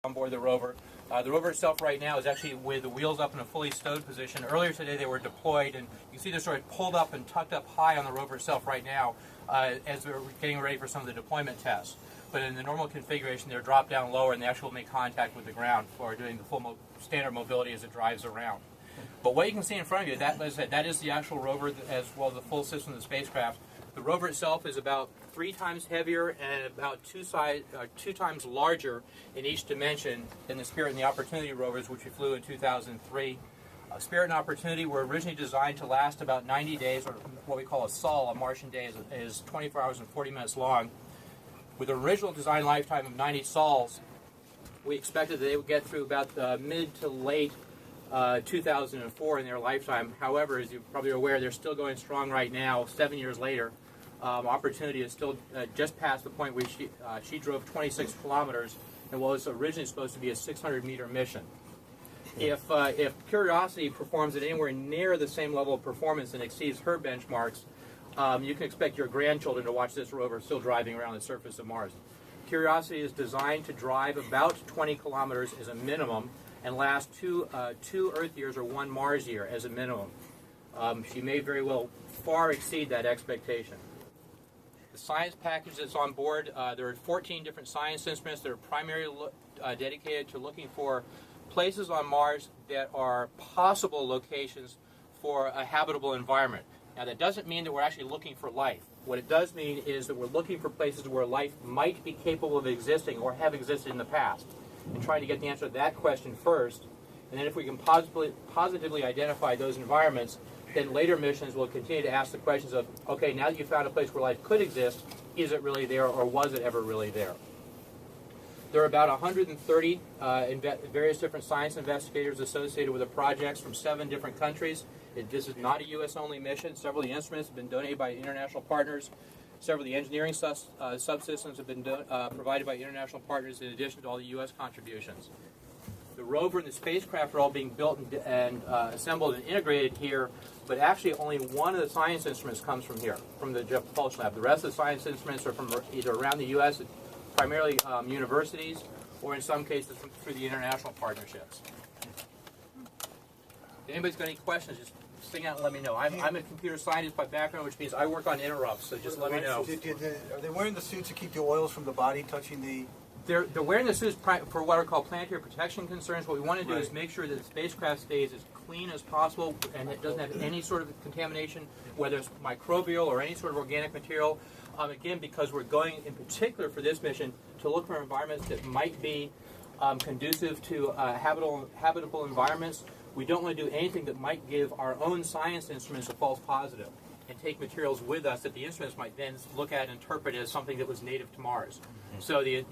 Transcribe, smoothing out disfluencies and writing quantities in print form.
on board the rover. The rover itself right now is actually with the wheels up in a fully stowed position. Earlier today they were deployed, and you can see they're sort of pulled up and tucked up high on the rover itself right now as we're getting ready for some of the deployment tests. But in the normal configuration they're dropped down lower and they actually will make contact with the ground for doing the full standard mobility as it drives around. But what you can see in front of you, that is the actual rover as well as the full system of the spacecraft. The rover itself is about 3 times heavier and about 2 times larger in each dimension than the Spirit and the Opportunity rovers, which we flew in 2003. Spirit and Opportunity were originally designed to last about 90 days, or what we call a sol, a Martian day is 24 hours and 40 minutes long. With an original design lifetime of 90 sols, we expected that they would get through about mid to late 2004 in their lifetime. However, as you're probably aware, they're still going strong right now, 7 years later. Opportunity is still just past the point where she drove 26 kilometers in what was originally supposed to be a 600-meter mission. If Curiosity performs at anywhere near the same level of performance and exceeds her benchmarks, you can expect your grandchildren to watch this rover still driving around the surface of Mars. Curiosity is designed to drive about 20 kilometers as a minimum and last two Earth years or 1 Mars year as a minimum. She may very well far exceed that expectation. The science package that's on board, there are 14 different science instruments that are primarily dedicated to looking for places on Mars that are possible locations for a habitable environment. Now that doesn't mean that we're actually looking for life. What it does mean is that we're looking for places where life might be capable of existing or have existed in the past, and trying to get the answer to that question first. And then if we can positively identify those environments, then later missions will continue to ask the questions of, okay, now that you found a place where life could exist, is it really there or was it ever really there? There are about 130 various different science investigators associated with the projects from 7 different countries. This is not a U.S.-only mission. Several of the instruments have been donated by international partners. Several of the engineering subsystems have been provided by international partners in addition to all the U.S. contributions. The rover and the spacecraft are all being built and assembled and integrated here, but actually only one of the science instruments comes from here, from the Jet Propulsion Lab. The rest of the science instruments are from either around the U.S., primarily universities, or in some cases through the international partnerships. If anybody's got any questions, just sing out and let me know. I'm a computer scientist by background, which means I work on interrupts, so just let me know. Are they wearing the suits to keep the oils from the body touching the... They're wearing the suits for what are called planetary protection concerns. What we want to do is make sure that the spacecraft stays as clean as possible and it doesn't have any sort of contamination, whether it's microbial or any sort of organic material. Again, because we're going in particular for this mission to look for environments that might be conducive to habitable environments. We don't want to do anything that might give our own science instruments a false positive and take materials with us that the instruments might then look at and interpret as something that was native to Mars. So the